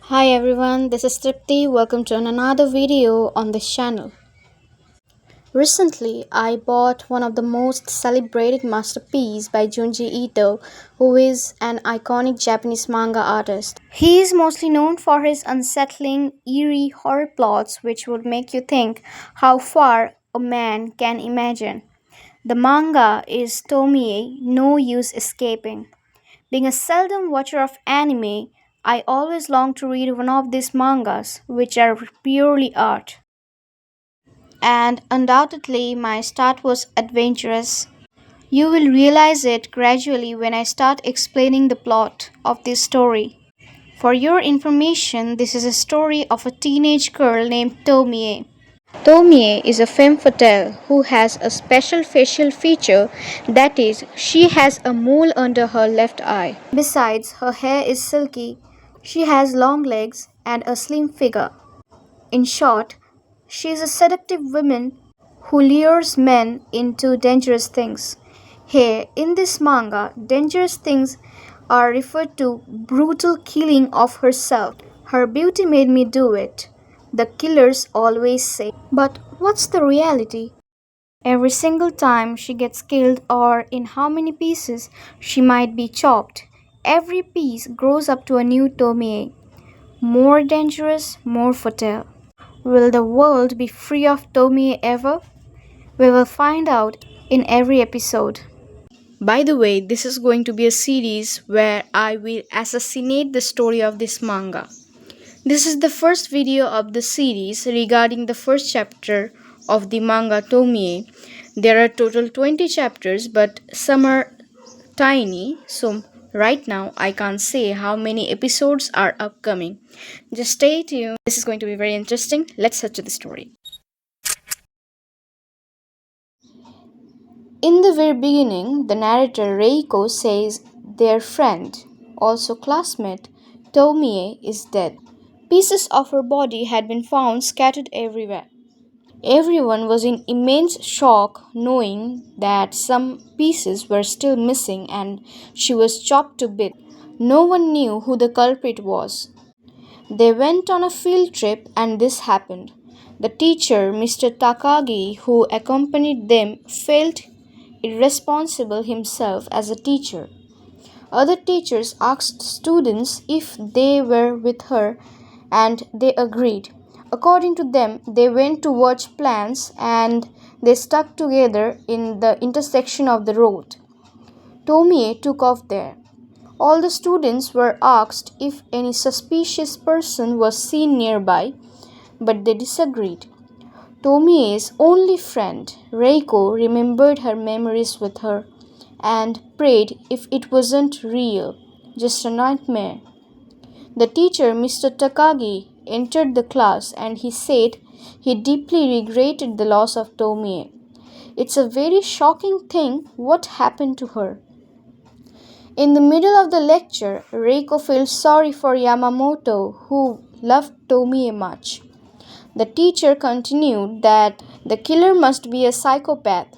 Hi everyone, this is Tripti. Welcome to another video on this channel. Recently, I bought one of the most celebrated masterpieces by Junji Ito, who is an iconic Japanese manga artist. He is mostly known for his unsettling, eerie horror plots which would make you think how far a man can imagine. The manga is Tomie, no use escaping. Being a seldom watcher of anime, I always long to read one of these mangas, which are purely art. And undoubtedly, my start was adventurous. You will realize it gradually when I start explaining the plot of this story. For your information, this is a story of a teenage girl named Tomie. Tomie is a femme fatale who has a special facial feature, that is, she has a mole under her left eye. Besides, her hair is silky, she has long legs, and a slim figure. In short, she is a seductive woman who lures men into dangerous things. Here, in this manga, dangerous things are referred to brutal killing of herself. Her beauty made me do it, the killers always say. But what's the reality? Every single time she gets killed or in how many pieces she might be chopped, every piece grows up to a new Tomie. More dangerous, more fatal. Will the world be free of Tomie ever? We will find out in every episode. By the way, this is going to be a series where I will assassinate the story of this manga. This is the first video of the series regarding the first chapter of the manga Tomie. There are total 20 chapters, but some are tiny, so right now I can't say how many episodes are upcoming. Just stay tuned. This is going to be very interesting. Let's head to the story. In the very beginning, the narrator Reiko says their friend, also classmate, Tomie is dead. Pieces of her body had been found scattered everywhere. Everyone was in immense shock knowing that some pieces were still missing and she was chopped to bits. No one knew who the culprit was. They went on a field trip and this happened. The teacher, Mr. Takagi, who accompanied them, felt irresponsible himself as a teacher. Other teachers asked students if they were with her and they agreed. According to them, they went to watch plants and they stuck together in the intersection of the road. Tomie took off there. All the students were asked if any suspicious person was seen nearby, but they disagreed. Tomie's only friend, Reiko, remembered her memories with her and prayed if it wasn't real, just a nightmare. The teacher, Mr. Takagi, entered the class and he said he deeply regretted the loss of Tomie. It's a very shocking thing what happened to her. In the middle of the lecture, Reiko felt sorry for Yamamoto, who loved Tomie much. The teacher continued that the killer must be a psychopath.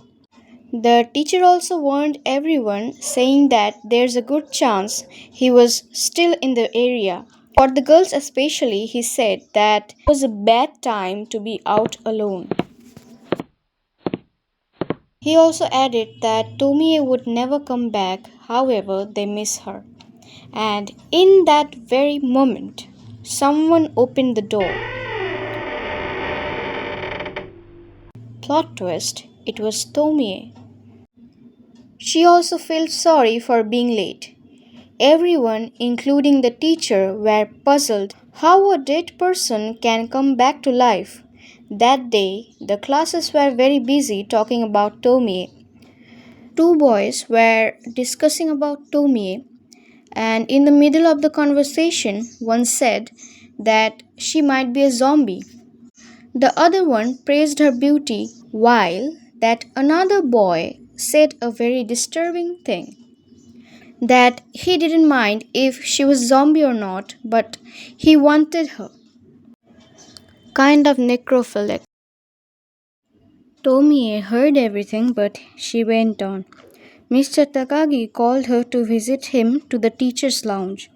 The teacher also warned everyone, saying that there's a good chance he was still in the area. For the girls especially, he said that it was a bad time to be out alone. He also added that Tomie would never come back, however, they miss her. And in that very moment, someone opened the door. Plot twist, it was Tomie. She also felt sorry for being late. Everyone, including the teacher, were puzzled how a dead person can come back to life. That day, the classes were very busy talking about Tomie. Two boys were discussing about Tomie, and in the middle of the conversation, one said that she might be a zombie. The other one praised her beauty, while that another boy said a very disturbing thing, that he didn't mind if she was zombie or not, but he wanted her. Kind of necrophilic. Tomie heard everything, but she went on. Mr. Takagi called her to visit him to the teacher's lounge.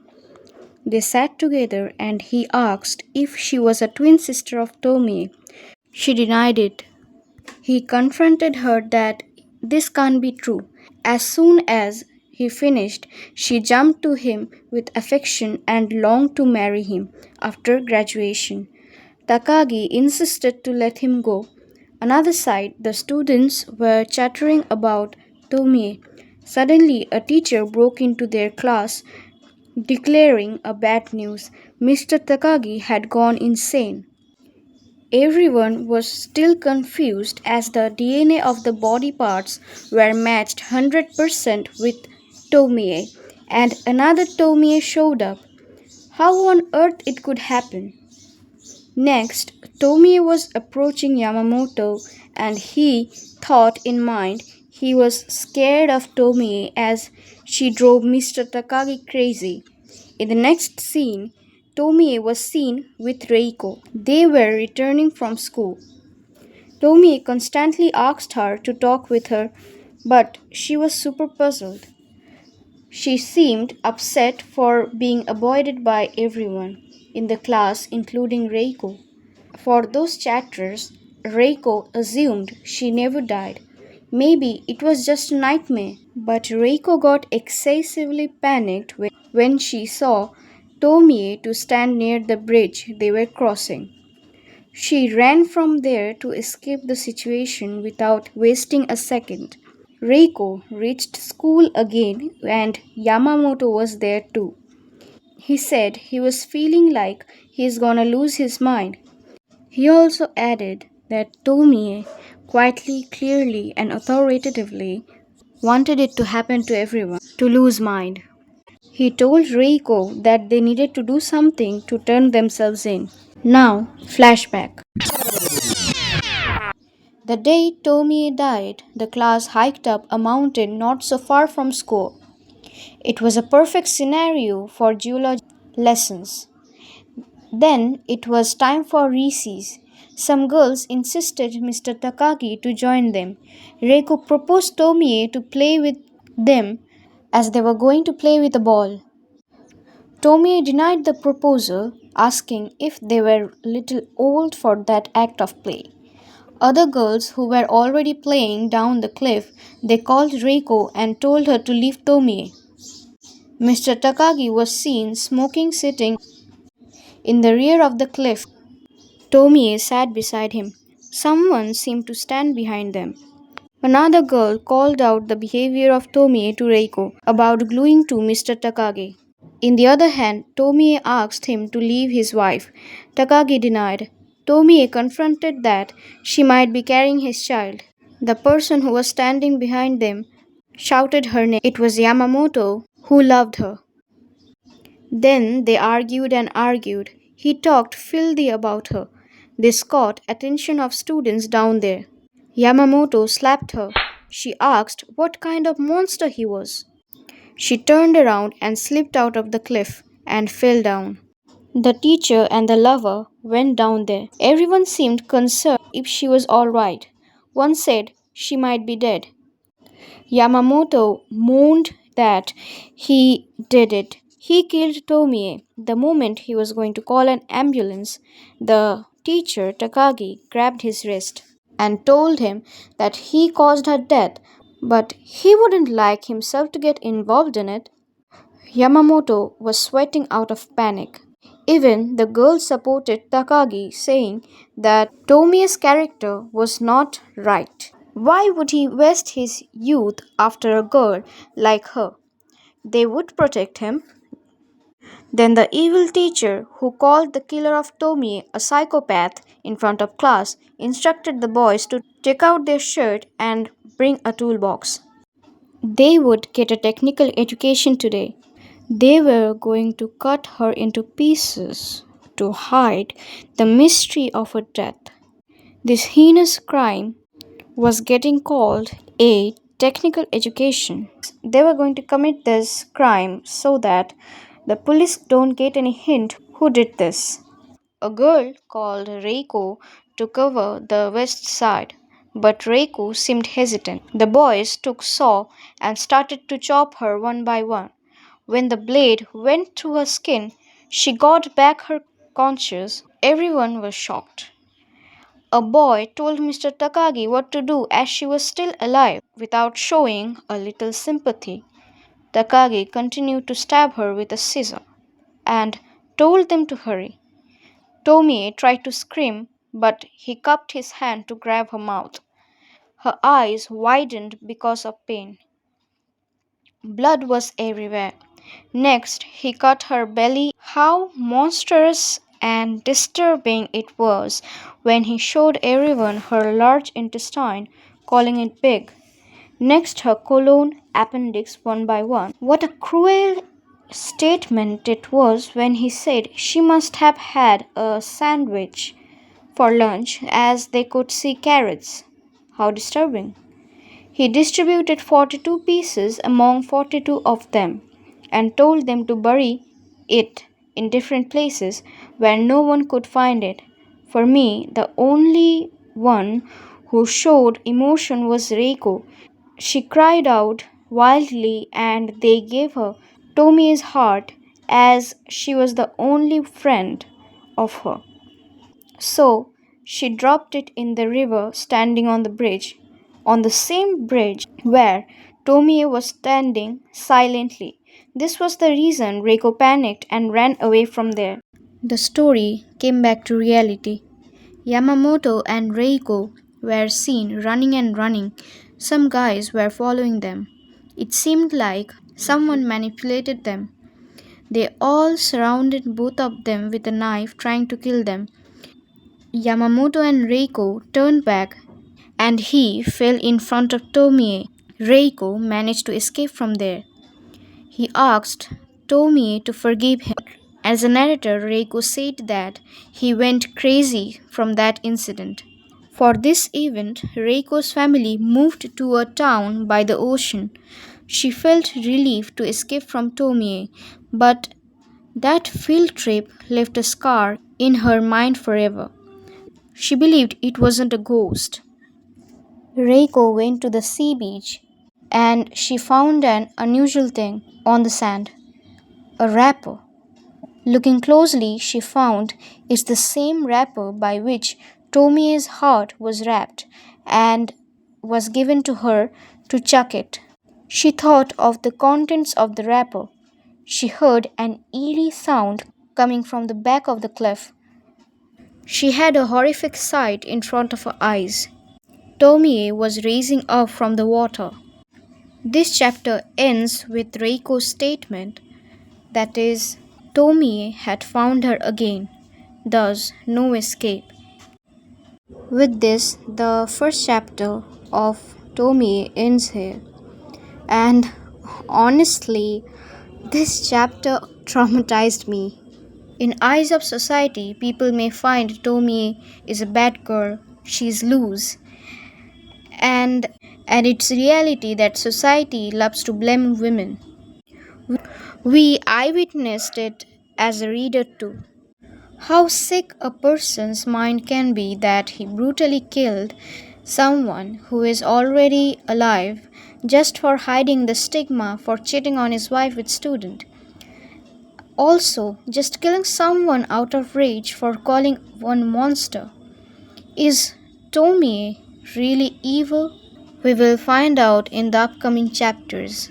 They sat together and he asked if she was a twin sister of Tomie. She denied it. He confronted her that this can't be true. As soon as he finished, she jumped to him with affection and longed to marry him after graduation. Takagi insisted to let him go. Another side, the students were chattering about Tomie. Suddenly, a teacher broke into their class, declaring a bad news. Mr. Takagi had gone insane. Everyone was still confused as the DNA of the body parts were matched 100% with Tomie, and another Tomie showed up. How on earth it could happen? Next, Tomie was approaching Yamamoto and he thought in mind he was scared of Tomie as she drove Mr. Takagi crazy. In the next scene, Tomie was seen with Reiko. They were returning from school. Tomie constantly asked her to talk with her, but she was super puzzled. She seemed upset for being avoided by everyone in the class, including Reiko. For those chatters, Reiko assumed she never died. Maybe it was just a nightmare. But Reiko got excessively panicked when she saw Tomie to stand near the bridge they were crossing. She ran from there to escape the situation without wasting a second. Reiko reached school again and Yamamoto was there too. He said he was feeling like he's gonna lose his mind. He also added that Tomie quietly, clearly, and authoritatively wanted it to happen to everyone to lose mind. He told Reiko that they needed to do something to turn themselves in. Now, flashback. The day Tomie died, the class hiked up a mountain not so far from school. It was a perfect scenario for geology lessons. Then it was time for recess. Some girls insisted Mr. Takagi to join them. Reiko proposed Tomie to play with them as they were going to play with a ball. Tomie denied the proposal, asking if they were little old for that act of play. Other girls who were already playing down the cliff, they called Reiko and told her to leave Tomie. Mr. Takagi was seen smoking sitting in the rear of the cliff. Tomie sat beside him. Someone seemed to stand behind them. Another girl called out the behavior of Tomie to Reiko about gluing to Mr. Takagi. In the other hand, Tomie asked him to leave his wife. Takagi denied. Tomie confronted that she might be carrying his child. The person who was standing behind them shouted her name. It was Yamamoto, who loved her. Then they argued and argued. He talked filthy about her. This caught attention of students down there. Yamamoto slapped her. She asked what kind of monster he was. She turned around and slipped out of the cliff and fell down. The teacher and the lover went down there. Everyone seemed concerned if she was all right. One said she might be dead. Yamamoto moaned that he did it. He killed Tomie. The moment he was going to call an ambulance, the teacher, Takagi, grabbed his wrist and told him that he caused her death, but he wouldn't like himself to get involved in it. Yamamoto was sweating out of panic. Even the girls supported Takagi, saying that Tomie's character was not right. Why would he waste his youth after a girl like her? They would protect him. Then the evil teacher, who called the killer of Tomie a psychopath in front of class, instructed the boys to take out their shirt and bring a toolbox. They would get a technical education today. They were going to cut her into pieces to hide the mystery of her death. This heinous crime was getting called a technical education. They were going to commit this crime so that the police don't get any hint who did this. A girl called Reiko to cover the west side, but Reiko seemed hesitant. The boys took saw and started to chop her one by one. When the blade went through her skin, She got back her conscious. Everyone was shocked. A boy told Mr. Takagi what to do as she was still alive without showing a little sympathy. Takagi continued to stab her with a scissor and told them to hurry. Tomie tried to scream, but he cupped his hand to grab her mouth. Her eyes widened because of pain. Blood was everywhere. Next, he cut her belly. How monstrous and disturbing it was when he showed everyone her large intestine, calling it big. Next, her colon, appendix one by one. What a cruel statement it was when he said she must have had a sandwich for lunch as they could see carrots. How disturbing. He distributed 42 pieces among 42 of them and told them to bury it in different places where no one could find it. For me, the only one who showed emotion was Reiko. She cried out wildly and they gave her Tommy's heart as she was the only friend of her. So she dropped it in the river standing on the same bridge where Tomie was standing silently. This was the reason Reiko panicked and ran away from there. The story came back to reality. Yamamoto and Reiko were seen running and running. Some guys were following them. It seemed like someone manipulated them. They all surrounded both of them with a knife, trying to kill them. Yamamoto and Reiko turned back and he fell in front of Tomie. Reiko managed to escape from there. He asked Tomie to forgive him. As a narrator, Reiko said that he went crazy from that incident. For this event, Reiko's family moved to a town by the ocean. She felt relief to escape from Tomie, but that field trip left a scar in her mind forever. She believed it wasn't a ghost. Reiko went to the sea beach and she found an unusual thing on the sand, a wrapper. Looking closely, she found it's the same wrapper by which Tomie's heart was wrapped and was given to her to chuck it. She thought of the contents of the wrapper. She heard an eerie sound coming from the back of the cliff. She had a horrific sight in front of her eyes. Tomie was raising up from the water. This chapter ends with Reiko's statement, that is, Tomie had found her again, thus no escape. With this, the first chapter of Tomie ends here. And honestly, this chapter traumatized me. In eyes of society, people may find Tomie is a bad girl, she's loose, and and it's reality that society loves to blame women. We eyewitnessed it as a reader too. How sick a person's mind can be that he brutally killed someone who is already alive just for hiding the stigma for cheating on his wife with student. Also, just killing someone out of rage for calling one monster. Is Tomie really evil? We will find out in the upcoming chapters.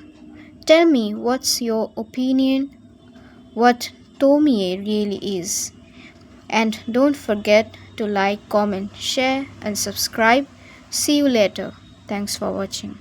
Tell me what's your opinion, what Tomie really is. And don't forget to like, comment, share, and subscribe. See you later. Thanks for watching.